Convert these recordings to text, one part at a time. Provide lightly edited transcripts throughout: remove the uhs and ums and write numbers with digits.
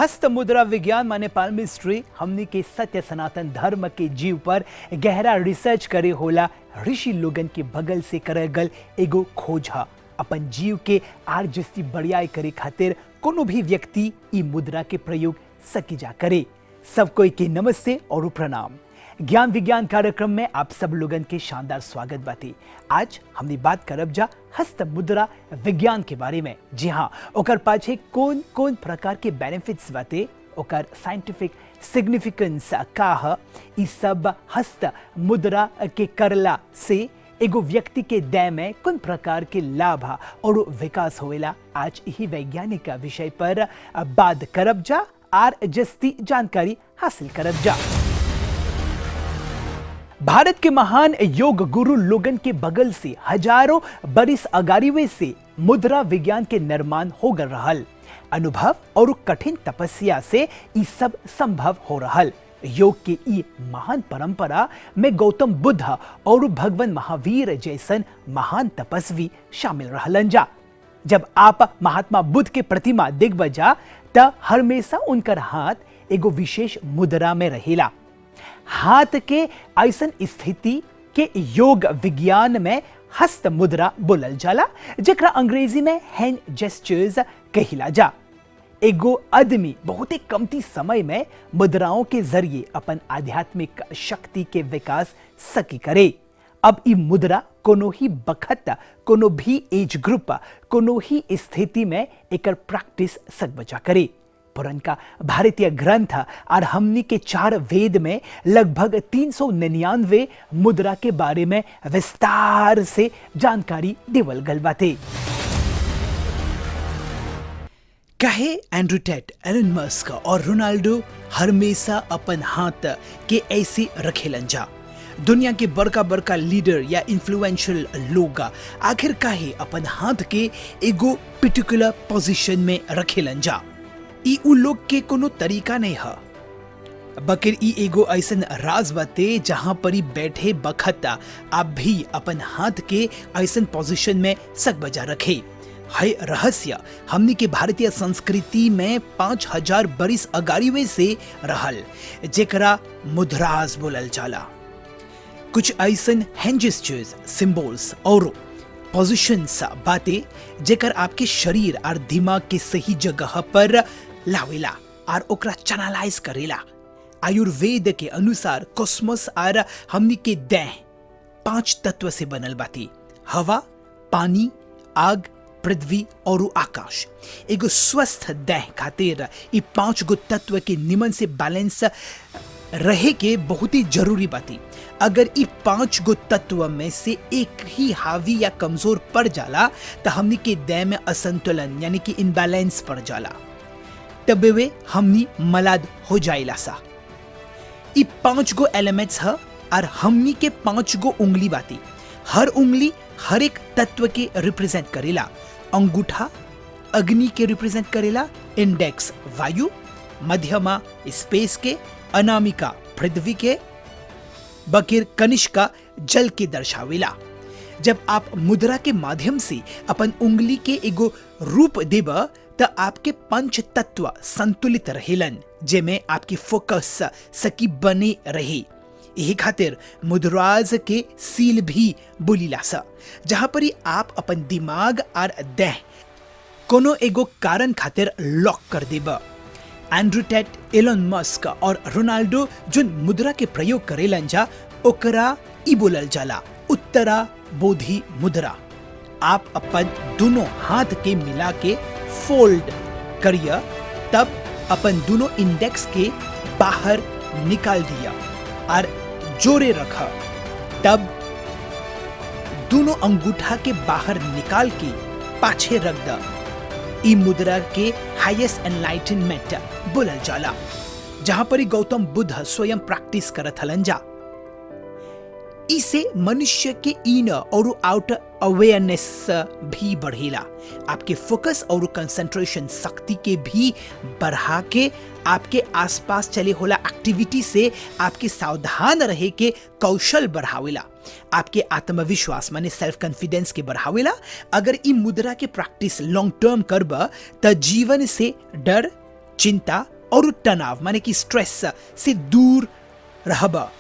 हस्त मुद्रा विज्ञान माने पाल्मिस्ट्री हमनी के सत्य सनातन धर्म के जीव पर गहरा रिसर्च करे होला ऋषि लोगन के बगल से करल गल एगो खोज है। अपन जीव के आर जस्ती बढ़ियाई करे खातिर कोनो भी व्यक्ति ई मुद्रा के प्रयोग सकी जा करे। सब कोई के नमस्ते और प्रणाम। ज्ञान विज्ञान कार्यक्रम में आप सब लोगन के शानदार स्वागत बाती। आज हमने बात करब जा हस्त मुद्रा विज्ञान के बारे में। जी हाँ, ओकर पाछे कौन कौन प्रकार के बेनिफिट्स बाते, ओकर साइंटिफिक सिग्निफिकेंस का है, ई सब हस्त मुद्रा के करला से एगो व्यक्ति के देह में कौन प्रकार के लाभ और विकास होवेला। आज यही वैज्ञानिक विषय पर बात करब जा आर जस्ती जानकारी हासिल करब जा। भारत के महान योग गुरु लोगन के बगल से हजारों बरिस अगारीवे से मुद्रा विज्ञान के निर्माण हो गल रहल। अनुभव और कठिन तपस्या से ई सब संभव हो रहल। योग के ई महान परंपरा में गौतम बुद्ध और भगवान महावीर जैसन महान तपस्वी शामिल रहलन जा। जब आप महात्मा बुद्ध के प्रतिमा देखब जा त हमेशा उनकर हाथ एगो विशेष मुद्रा में रहेला। हाथ के ऐसन स्थिति के योग विज्ञान में हस्त मुद्रा बोलल जाला, जेकरा अंग्रेजी में हैंड जेस्चर्स कहिला जा। एगो आदमी बहुत ही कमती समय में मुद्राओं के जरिए अपन आध्यात्मिक शक्ति के विकास सकी करे। अब ई मुद्रा कोनो ही बखत, कोनो भी एज ग्रुप, कोनो ही स्थिति में एकर प्रैक्टिस सकबजा करे। पुरनका भारतीय ग्रंथ और हमनी के 4 वेद में लगभग 399 मुद्रा के बारे में विस्तार से जानकारी देवल गल बाटे। कहे एंड्रू टेट, एलन मस्क और रोनाल्डो हमेशा अपन हाथ के ऐसे रखेलन जा। दुनिया के बड़का बड़का लीडर या इन्फ्लुएंशियल लोग आखिर काहे अपन हाथ के एगो पर्टिकुलर पोजीशन में रखेलन जा। ई उ लोग के कोनो तरीका नहीं है, बकिर ई एगो ऐसन राज बाते जहां पर ही बैठे बखत आप भी अपन हाथ के ऐसन पोजीशन में सक बजा रखे है। रहस्य हमनी के भारतीय संस्कृति में 5000 बरिस अगारीवे से रहल, जेकरा मुद्राज बोलल जाला। कुछ ऐसन हैंड जेस्चर्स, सिंबल्स और पोजीशंस बाते जेकर आपके शरीर और दिमाग के सही जगह पर लावेला और ओकरा चैनलाइज करेला। आयुर्वेद के अनुसार कॉस्मोस और हमनी के देह 5 तत्व से बनल बाती: हवा, पानी, आग, पृथ्वी और आकाश। एगो स्वस्थ देह खातिर ई 5 गो तत्व के निमन से बैलेंस रहे के बहुत ही जरूरी बाती। अगर ई 5 गो तत्व में से एक ही हावी या कमजोर पड़ जाला तो हमनी के देह में असंतुलन यानी कि इनबैलेंस पड़ जाला, तब वे हमनी मलाद हो जाइला सा। ई 5 गो एलिमेंट्स है और हमनी के 5 गो उंगली बाती। हर उंगली हर एक तत्व के रिप्रेजेंट करेला। अंगूठा अग्नि के रिप्रेजेंट करेला, इंडेक्स वायु, मध्यमा स्पेस के, अनामिका पृथ्वी के, बकिर कनिष्का जल के दर्शावेला। जब आप मुद्रा के माध्यम से अपन उंगली के एगो रूप देब त आपके 5 तत्व संतुलित रहेलन, जेमे आपकी फोकस सकी बने रहे। यही खातिर मुद्राज के सील भी बोलीला सा, जहां पर आप अपन दिमाग और देह कोनो एगो कारण खातिर लॉक कर देब। एंड्रू टेट, एलन मस्क और रोनाल्डो जोन मुद्रा के प्रयोग करेलन जा, ओकरा ई बोलल जाला उत्तरा बोधि मुद्रा। आप अपन दोनों हाथ के मिला के फोल्ड करिए, तब अपन दोनों इंडेक्स के बाहर निकाल दिया और जोरे रखा, तब दोनों अंगूठा के बाहर निकाल के पाछे रख द। ई मुद्रा के हाईएस्ट एनलाइटनमेंट बोलल जाला, जहां पर गौतम बुद्ध स्वयं प्रैक्टिस करत हलन जा। इसे मनुष्य के इनर और आउटर अवेयरनेस भी बढ़ेला। आपके फोकस और कंसंट्रेशन शक्ति के भी बढ़ा के आपके आसपास चले होला एक्टिविटी से आपके सावधान रहे के कौशल बढ़ावेला। आपके आत्मविश्वास माने सेल्फ कॉन्फिडेंस के बढ़ावेला। अगर ई मुद्रा के प्रैक्टिस लॉन्ग टर्म करब त जीवन से डर, चिंता और तनाव माने कि स्ट्रेस से दूर रहबा।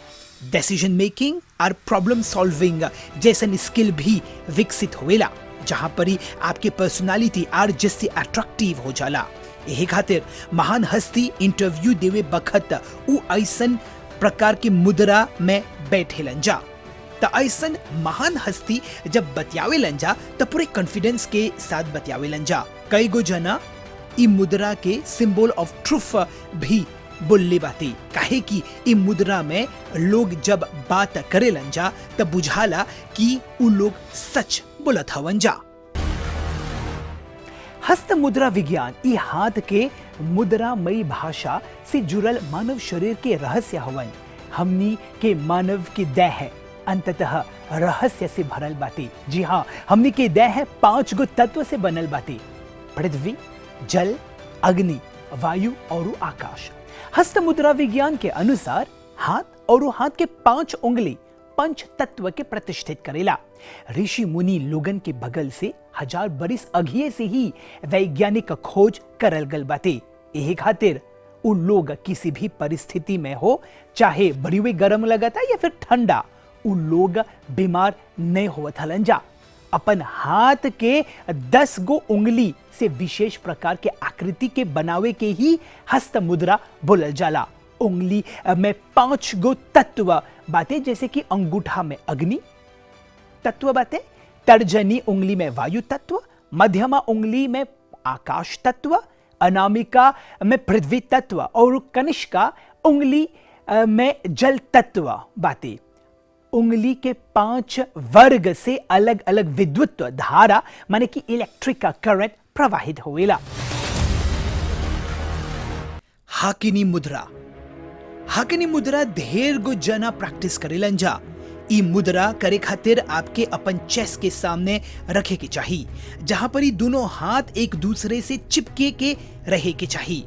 डिसीजन मेकिंग और प्रॉब्लम सॉल्विंग जैसन स्किल भी विकसित होवेला, जहां पर ही आपके पर्सनालिटी और जैसे अट्रैक्टिव हो जाला। यही खातिर महान हस्ती इंटरव्यू देवे बखत उ ऐसन प्रकार की मुद्रा में बैठेलन जा। त ऐसन महान हस्ती जब बतियावेलन जा त पूरे कॉन्फिडेंस के साथ बतियावेलन जा। कई गो जना इ मुद्रा के सिंबल ऑफ ट्रूथ भी बोलले बाती, काहे कि इ मुद्रा में लोग जब बात करेलन जा तब बुझाला कि उ लोग सच बोलत हवन जा। हस्त मुद्रा विज्ञान इ हाथ के मुद्रामयी भाषा से जुड़ल मानव शरीर के रहस्य हवन। हमनी के मानव की देह अंततः रहस्य से भरल बाती। जी हाँ, हमनी के देह 5 गो तत्व से बनल बाती, पृथ्वी, जल, अग्नि, वायु और आकाश। हस्त मुद्रा विज्ञान के अनुसार हाथ और हाथ के 5 उंगली पंच तत्व के प्रतिष्ठित करेला। ऋषि मुनि लोगन के बगल से 1000 बरिस अघिए से ही वैज्ञानिक खोज करल गल बाते। यही खातिर उ लोग किसी भी परिस्थिति में हो, चाहे बड़ी हुई गर्म लगता या फिर ठंडा, उ लोग बीमार नहीं होवत हलन जा। अपन हाथ के 10 गो उंगली से विशेष प्रकार के आकृति के बनावे के ही हस्त मुद्रा बोलल जाला। उंगली में 5 गो तत्व बातें, जैसे कि अंगूठा में अग्नि तत्व बातें, तर्जनी उंगली में वायु तत्व, मध्यमा उंगली में आकाश तत्व, अनामिका में पृथ्वी तत्व और कनिष्का उंगली में जल तत्व बातें। उंगली के 5 वर्ग से अलग अलग विद्युत धारा माने कि इलेक्ट्रिक करंट प्रवाहित होवेला। हाकिनी मुद्रा। हाकिनी मुद्रा ढेर गो जना प्रैक्टिस करेलन जा। ई मुद्रा करे खातिर आपके अपन चेस्ट के सामने रखे के चाहिए, जहां पर ही दोनों हाथ एक दूसरे से चिपके के रहे के चाहिए।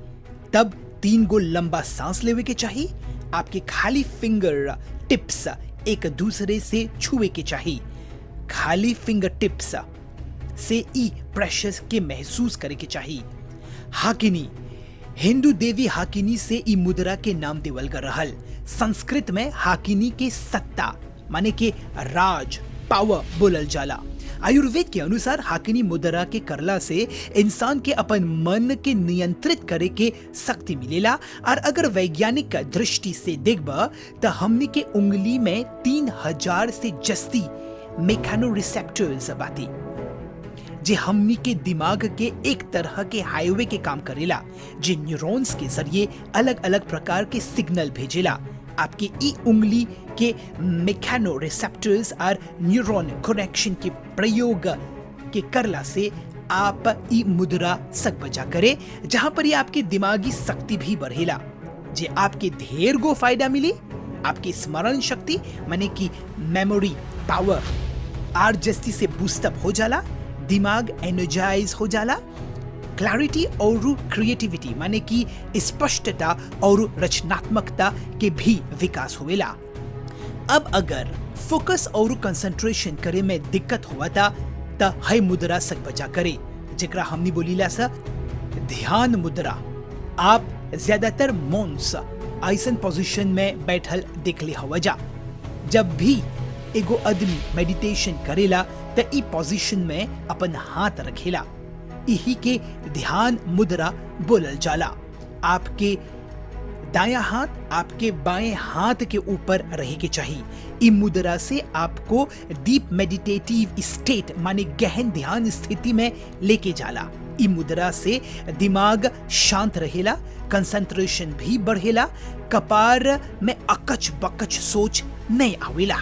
तब 3 गो लंबा सांस लेवे के चाहिए। आपके खाली फिंगर टिप्स एक दूसरे से छुए के चाहिए। खाली फिंगर टिप्स से ई प्रेशर के महसूस करे के चाहिए। हाकिनी हिंदू देवी हाकिनी से ई मुद्रा के नाम देवल गल रहल। संस्कृत में हाकिनी के सत्ता माने के राज, पावर बोलल जाला। आयुर्वेद के अनुसार हाकिनी मुद्रा के करला से इंसान के अपन मन के नियंत्रित करे के शक्ति मिलेला। और अगर वैज्ञानिक दृष्टि से देखबा तो हमनी के उंगली में 3000 से जस्ती मैकेनो रिसेप्टर्स बाती, जे हमनी के दिमाग के एक तरह के हाईवे के काम करेला, जे न्यूरॉन्स के जरिए अलग अलग प्रकार के सिग्नल भेजेला। आपके ई उंगली के मैकेनो रिसेप्टर्स और न्यूरॉन कनेक्शन के प्रयोग के करला से आप ई मुद्रा सक बजा करे, जहां पर ही आपके दिमागी शक्ति भी बढ़ेला, जे आपके ढेर गो फायदा मिली। आपकी स्मरण शक्ति माने कि मेमोरी पावर आर जस्ती से बूस्टअप हो जाला, दिमाग एनर्जाइज हो जाला, क्लैरिटी और क्रिएटिविटी माने कि स्पष्टता और रचनात्मकता के भी विकास होवेला। अब अगर फोकस और कंसंट्रेशन करे में दिक्कत हुआ त है मुद्रा सक बजा करे, जेकरा हमनी बोलीला सा ध्यान मुद्रा। आप ज्यादातर मौन्स ऐसन पोजीशन में बैठल देख ले हवा जा। जब भी एगो आदमी मेडिटेशन करेला त ई पोजीशन में अपन हाथ रखेला, यही के ध्यान मुद्रा बोलल जाला। आपके दायां हाथ आपके बाएं हाथ के ऊपर रहे के चाहिए। ई मुद्रा से आपको डीप मेडिटेटिव स्टेट माने गहन ध्यान स्थिति में लेके जाला। ई मुद्रा से दिमाग शांत रहेला, कंसंट्रेशन भी बढ़ेला, कपार में अकच बकच सोच नहीं आवेला।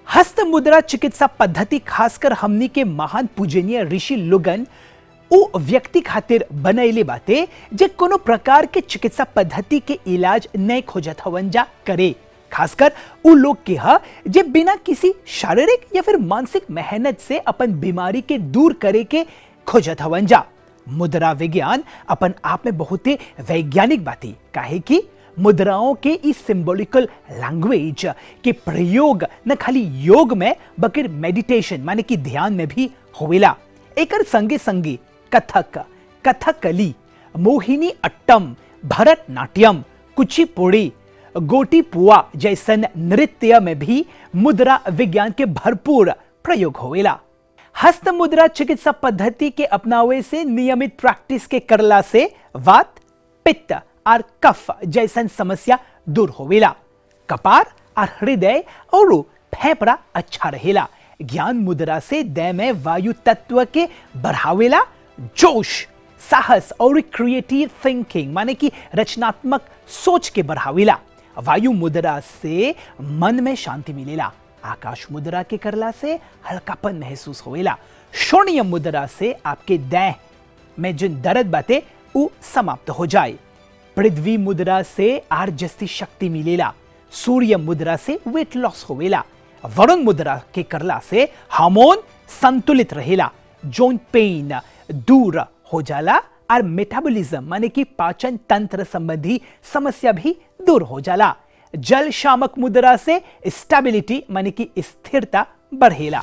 हस्त मुद्रा चिकित्सा पद्धति खासकर हमनी के महान पूजनीय ऋषि लोगन उ व्यक्ति खातिर बनैले बाते, जे कोनो प्रकार के चिकित्सा पद्धति के इलाज नहीं खोजत हवन जा करे। खासकर उ लोग के हा जे बिना किसी शारीरिक या फिर मानसिक मेहनत से अपन बीमारी के दूर करे के खोजत हवन जा। मुद्रा विज्ञान अपन आप में बहुत वैज्ञानिक बाती, काहे कि मुद्राओं के इस सिंबॉलिकल लैंग्वेज के प्रयोग न खाली योग में बल्कि मेडिटेशन माने कि ध्यान में भी होवेला। एकर संगे संगे कथक, कथकली, मोहिनी अट्टम, भरतनाट्यम, कुचिपुड़ी, गोटीपुआ जैसन नृत्य में भी मुद्रा विज्ञान के भरपूर प्रयोग होवेला। हस्त मुद्रा चिकित्सा पद्धति के अपनावे से नियमित प्रैक्टिस के करला से वात, पित्त और कफ जैसन समस्या दूर होवेला। कपार और हृदय और फेफड़ा अच्छा रहेला। ज्ञान मुद्रा से देह में वायु तत्व के बढ़ावेला, जोश, साहस और क्रिएटिव थिंकिंग माने कि रचनात्मक सोच के बढ़ावेला। वायु मुद्रा से मन में शांति मिलेला। आकाश मुद्रा के करला से हल्कापन महसूस होवेला। शून्य मुद्रा से आपके देह में जिन दर्द बाते उ समाप्त हो जाए। पृथ्वी मुद्रा से आर जस्ती शक्ति मिलेला। सूर्य मुद्रा से वेट लॉस होवेला। वरुण मुद्रा के करला से हार्मोन संतुलित रहेला। जॉइंट पेन दूर हो जाला और मेटाबॉलिज्म माने कि पाचन तंत्र संबंधी समस्या भी दूर हो जाला। जल शामक मुद्रा से स्टेबिलिटी माने कि स्थिरता बढ़ेला।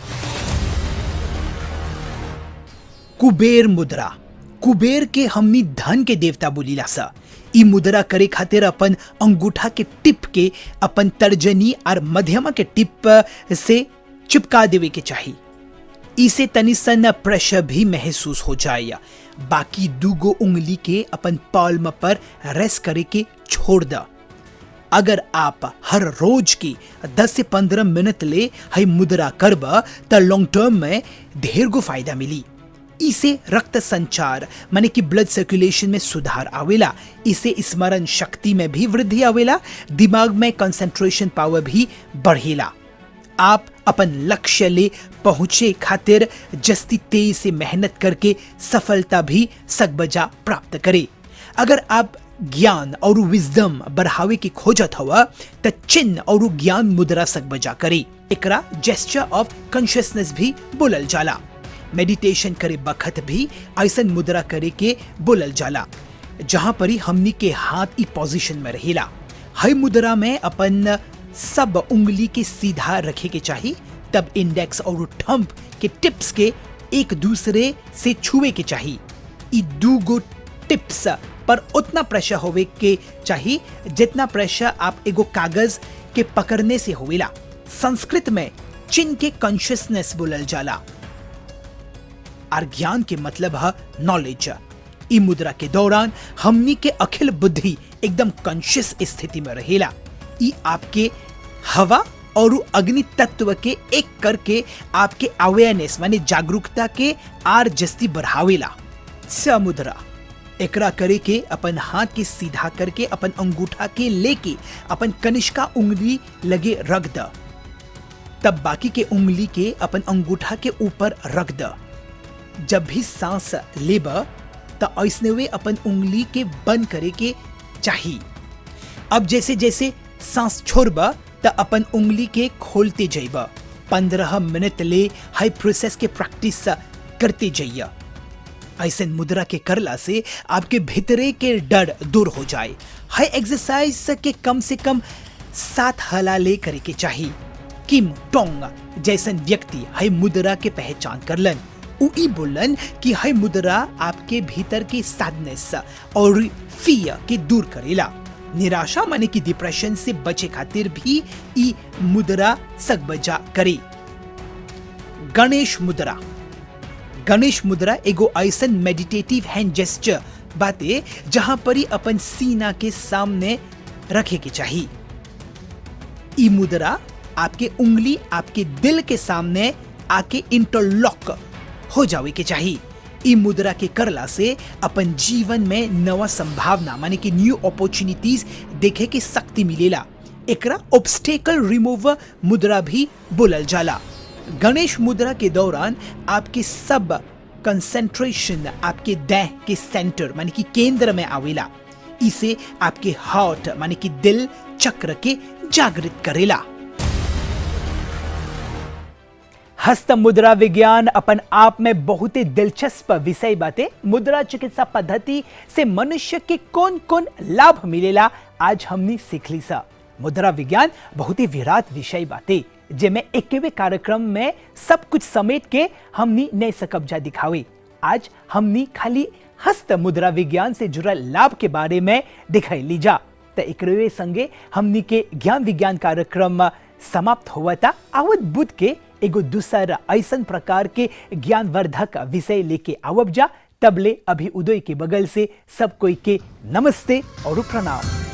कुबेर मुद्रा, कुबेर के हमनी धन के देवता बोलीला सा। ई मुद्रा करे खातिर अपन अंगूठा के टिप के अपन तर्जनी और मध्यमा के टिप से चिपका देवे के चाहिए। इसे तनी सन प्रेशर भी महसूस हो जाए। बाकी दूगो उंगली के अपन पाल्म पर रेस्ट करे के छोड़ द। अगर आप हर रोज की 10 से 15 मिनट ले हई मुद्रा करब त लॉन्ग टर्म में ढेर गो फायदा मिली। इसे रक्त संचार माने कि ब्लड सर्कुलेशन में सुधार आवेला। इसे स्मरण शक्ति में भी वृद्धि आवेला। दिमाग में कंसंट्रेशन पावर भी बढ़ेला। आप अपन लक्ष्य ले पहुंचे खातिर जस्ती तेज से मेहनत करके सफलता भी सकबजा प्राप्त करे। अगर आप ज्ञान और विजडम बढ़ावे की खोजत हवा त चिन्ह और ज्ञान मुद्रा सकबजा करे। एकरा जेस्चर ऑफ कॉन्शियसनेस भी बोलल जाला। मेडिटेशन करे बखत भी ऐसन मुद्रा करे के बोलल जाला जहां पर ही हमनी के हाथ ई पोजीशन में रहेला। हई मुद्रा में अपन सब उंगली के सीधा रखे के चाहिए। तब इंडेक्स और थंब के टिप्स के एक दूसरे से छुए के चाहिए। ई दूगो टिप्स पर उतना प्रेशर होवे के चाहिए जितना प्रेशर आप एगो कागज के पकड़ने से होवेला। संस्कृत में चिन्ह के कॉन्शियसनेस बोलल जाला और ज्ञान के मतलब है नॉलेज। ई मुद्रा के दौरान हमनी के अखिल बुद्धि एकदम कॉन्शियस स्थिति में रहेला। ई आपके हवा और अग्नि तत्व के एक करके आपके अवेयरनेस माने जागरूकता के आर जस्ती बढ़ावेला। स मुद्रा एकरा करे के अपन हाथ के सीधा करके अपन अंगूठा के लेके अपन कनिष्का उंगली लगे रख द। तब बाकी के उंगली के अपन अंगूठा के ऊपर रख द। जब भी सांस लेब त ऐसने वे अपन उंगली के बंद करे के चाहिए। अब जैसे जैसे सांस छोड़ब त अपन उंगली के खोलते जाइब। 15 मिनट ले हाई प्रोसेस के प्रैक्टिस करते जाइए। ऐसे मुद्रा के करला से आपके भीतरे के डर दूर हो जाए। हाई एक्सरसाइज के कम से कम 7 हलाले करे के चाहिए। किम टोंग जैसन व्यक्ति हाई मुद्रा के पहचान करलन। उ बोलन कि हाई मुद्रा आपके भीतर की सैडनेस और फियर के दूर करेला। निराशा माने कि डिप्रेशन से बचे खातिर भी ई मुद्रा सकबजा करे। गणेश मुद्रा, गणेश मुद्रा एगो ऐसन मेडिटेटिव हैंड जेस्चर बाते जहां पर ही अपन सीना के सामने रखे के चाहिए। ई मुद्रा आपके उंगली आपके दिल के सामने आके इंटरलॉक हो जावे के चाहिए। ई मुद्रा के करला से अपन जीवन में नवा संभावना माने कि न्यू अपॉर्चुनिटीज देखे के शक्ति मिलेला। एकरा ऑब्स्टेकल रिमूवर मुद्रा भी बोलल जाला। गणेश मुद्रा के दौरान आपके सब कंसंट्रेशन आपके देह के सेंटर माने कि केंद्र में आवेला। इसे आपके हार्ट माने कि दिल चक्र के जागृत करेला। हस्त मुद्रा विज्ञान अपन आप में बहुत ही दिलचस्प विषय बाते। मुद्रा चिकित्सा पद्धति से मनुष्य के कौन कौन लाभ मिलेला आज हमने सीख ली सा। मुद्रा विज्ञान बहुत ही विराट विषय बाते जेमे एकेवे कार्यक्रम में सब कुछ समेट के हमनी नए सकब्जा दिखावे। आज हमनी खाली हस्त मुद्रा विज्ञान से जुड़ल लाभ के बारे में दिखाई लीजा। तो एकरे संगे हमनी के ज्ञान विज्ञान कार्यक्रम समाप्त हुआ था। आवत बुध के एगो दूसरा ऐसन प्रकार के ज्ञानवर्धक विषय लेके आवब जा। तबले अभी उदय के बगल से सब कोई के नमस्ते और प्रणाम।